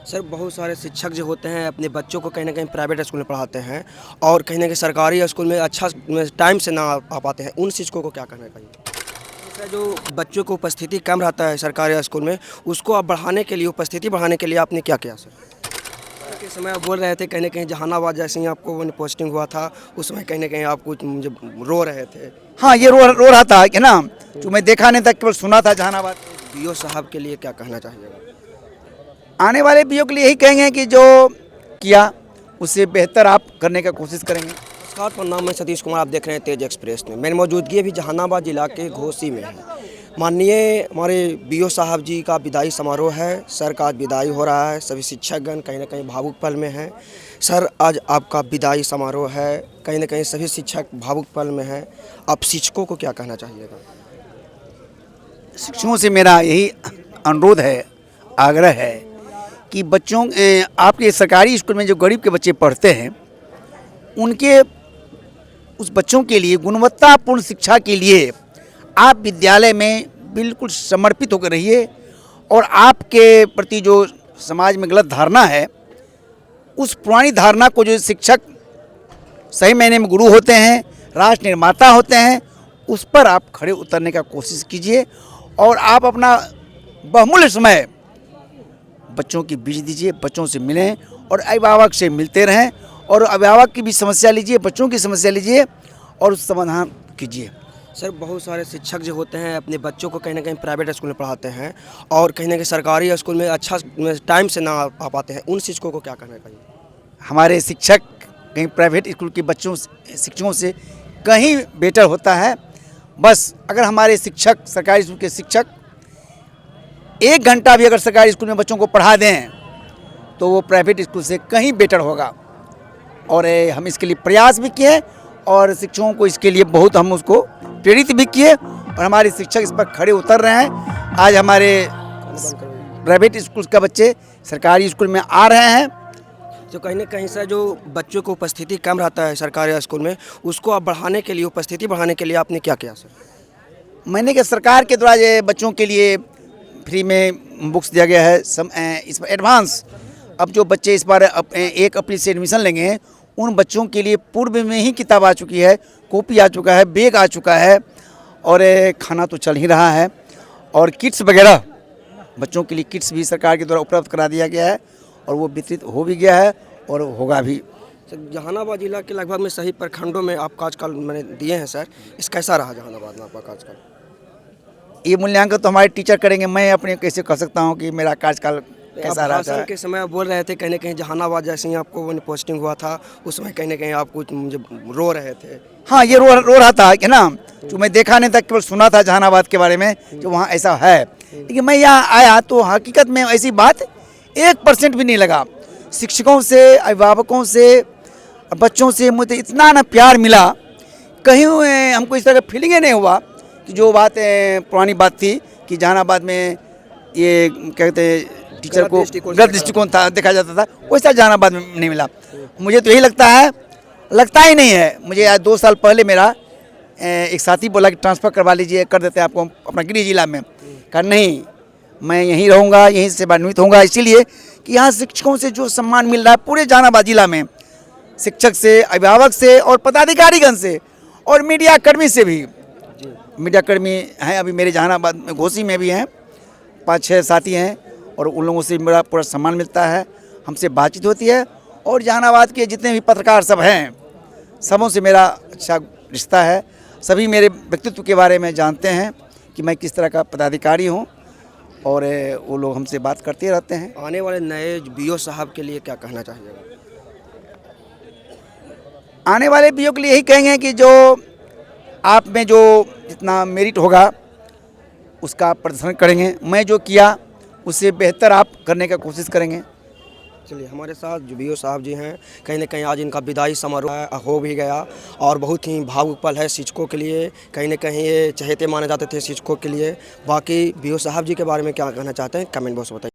Sir बहुत सारे शिक्षक जो होते हैं अपने बच्चों को कहीं ना कहीं प्राइवेट स्कूल में पढ़ाते हैं और कहीं ना कहीं सरकारी स्कूल में अच्छा टाइम से ना आ पाते हैं। उन शिक्षकों को क्या करना चाहिए? सर जो बच्चों को उपस्थिति कम रहता है सरकारी स्कूल में, उसको आप बढ़ाने के लिए, उपस्थिति बढ़ाने के लिए आपने क्या किया सर? के समय आप बोल रहे थे कहीं ना कहीं जहानाबाद जैसे ही आपको पोस्टिंग हुआ था, उस समय कहीं ना कहीं आप कुछ मुझे रो रहे थे। हाँ, ये रो रहा था कि ना, जो मैं देखा नहीं था, केवल सुना था जहानाबाद। बीओ साहब के लिए क्या कहना चाहिएगा? आने वाले बीओ के लिए यही कहेंगे कि जो किया उससे बेहतर आप करने का कोशिश करेंगे। नमस्कार, प्रणाम। मैं सतीश कुमार, आप देख रहे हैं तेज एक्सप्रेस में। मेरी मौजूदगी अभी जहानाबाद जिला के घोसी में है। माननीय हमारे बीओ साहब जी का विदाई समारोह है। सर का आज विदाई हो रहा है। सभी शिक्षकगण कहीं ना कहीं भावुक पल में हैं। सर आज आपका विदाई समारोह है, कहीं ना कहीं सभी शिक्षक भावुक पल में हैं। आप शिक्षकों को क्या कहना चाहिएगा? शिक्षकों से मेरा यही अनुरोध है, आग्रह है कि बच्चों आपके सरकारी स्कूल में जो गरीब के बच्चे पढ़ते हैं, उनके उस बच्चों के लिए गुणवत्तापूर्ण शिक्षा के लिए आप विद्यालय में बिल्कुल समर्पित होकर रहिए। और आपके प्रति जो समाज में गलत धारणा है, उस पुरानी धारणा को, जो शिक्षक सही मायने में गुरु होते हैं, राष्ट्र निर्माता होते हैं, उस पर आप खड़े उतरने का कोशिश कीजिए। और आप अपना बहुमूल्य समय बच्चों की बीच दीजिए, बच्चों से मिलें और अभिभावक से मिलते रहें। और अभिभावक की भी समस्या लीजिए, बच्चों की समस्या लीजिए और उस समाधान कीजिए। सर बहुत सारे शिक्षक जो होते हैं अपने बच्चों को कहीं ना कहीं प्राइवेट स्कूल में पढ़ाते हैं और कहीं ना कहीं सरकारी स्कूल में अच्छा टाइम से ना आ पाते हैं। उन शिक्षकों को क्या करना चाहिए? हमारे शिक्षक कहीं प्राइवेट स्कूल के शिक्षकों से कहीं बेटर होता है। बस अगर हमारे शिक्षक, सरकारी स्कूल के शिक्षक 1 घंटा भी अगर सरकारी स्कूल में बच्चों को पढ़ा दें तो वो प्राइवेट स्कूल से कहीं बेटर होगा। और हम इसके लिए प्रयास भी किए और शिक्षकों को इसके लिए बहुत हम उसको प्रेरित भी किए और हमारे शिक्षक इस पर खड़े उतर रहे हैं। आज हमारे प्राइवेट स्कूल का बच्चे सरकारी स्कूल में आ रहे हैं। तो कहीं ना कहीं सर जो बच्चों को उपस्थिति कम रहता है सरकारी स्कूल में, उसको आप बढ़ाने के लिए, उपस्थिति बढ़ाने के लिए आपने क्या किया सर? मैंने कि सरकार के द्वारा ये बच्चों के लिए फ्री में बुक्स दिया गया है। इस पर एडवांस, अब जो बच्चे इस बार 1 अप्रैल से एडमिशन लेंगे, उन बच्चों के लिए पूर्व में ही किताब आ चुकी है, कॉपी आ चुका है, बैग आ चुका है और खाना तो चल ही रहा है। और किट्स वगैरह, बच्चों के लिए किट्स भी सरकार के द्वारा उपलब्ध करा दिया गया है और वो वितरित हो भी गया है और होगा भी। सर जहानाबाद जिला के लगभग में सही प्रखंडों में आप कार्यकाल मैंने दिए हैं सर, इस कैसा रहा जहानाबाद में आपका कार्यकाल? ये मूल्यांकन तो हमारे टीचर करेंगे। मैं अपने कैसे कह सकता हूँ कि मेरा कार्यकाल कैसा रहा? के समय आप बोल रहे थे कहीं ना कहीं जहानाबाद जैसे ही आपको पोस्टिंग हुआ था, उस समय कहीं ना कहीं आप कुछ मुझे रो रहे थे। हाँ, ये रो रहा था कि ना, जो मैं देखा नहीं था, केवल सुना था जहानाबाद के बारे में जो वहाँ ऐसा है। लेकिन मैं यहाँ आया तो हकीकत में ऐसी बात 1% भी नहीं लगा। शिक्षकों से, अभिभावकों से, बच्चों से मुझे इतना ना प्यार मिला, कहीं हमको इस तरह का फीलिंग ही नहीं हुआ कि जो बात पुरानी बात थी कि जहानाबाद में ये कहते हैं टीचर को गलत दृष्टिकोण था, देखा जाता था, वैसा जहानाबाद में नहीं मिला। मुझे तो यही लगता ही नहीं है। मुझे आज 2 साल पहले मेरा एक साथी बोला कि ट्रांसफ़र करवा लीजिए, कर देते हैं आपको अपना गृह जिला में। कहा नहीं, मैं यहीं रहूँगा, यहीं से सेवान्वित होऊंगा। इसीलिए कि यहाँ शिक्षकों से जो सम्मान मिल रहा है पूरे जहानाबाद जिला में, शिक्षक से, अभिभावक से और पदाधिकारीगण से और मीडिया कर्मी से भी। मीडिया कर्मी हैं अभी मेरे जहानाबाद में, घोसी में भी हैं, 5-6 साथी हैं और उन लोगों से मेरा पूरा सम्मान मिलता है, हमसे बातचीत होती है। और जहानाबाद के जितने भी पत्रकार सब हैं, सबों से मेरा अच्छा रिश्ता है। सभी मेरे व्यक्तित्व के बारे में जानते हैं कि मैं किस तरह का पदाधिकारी हूँ और वो लोग हमसे बात करते रहते हैं। आने वाले नए बीओ साहब के लिए क्या कहना चाहिएगा? आने वाले बीओ के लिए यही कहेंगे कि जो आप में जो जितना मेरिट होगा उसका प्रदर्शन करेंगे। मैं जो किया उससे बेहतर आप करने का कोशिश करेंगे। चलिए, हमारे साथ जो बीओ साहब जी हैं, कहीं ना कहीं आज इनका विदाई समारोह हो भी गया और बहुत ही भावुक पल है शिक्षकों के लिए। कहीं ना कहीं ये चहेते माने जाते थे शिक्षकों के लिए। बाकी बीओ साहब जी के बारे में क्या कहना चाहते हैं, कमेंट बॉक्स बताइए।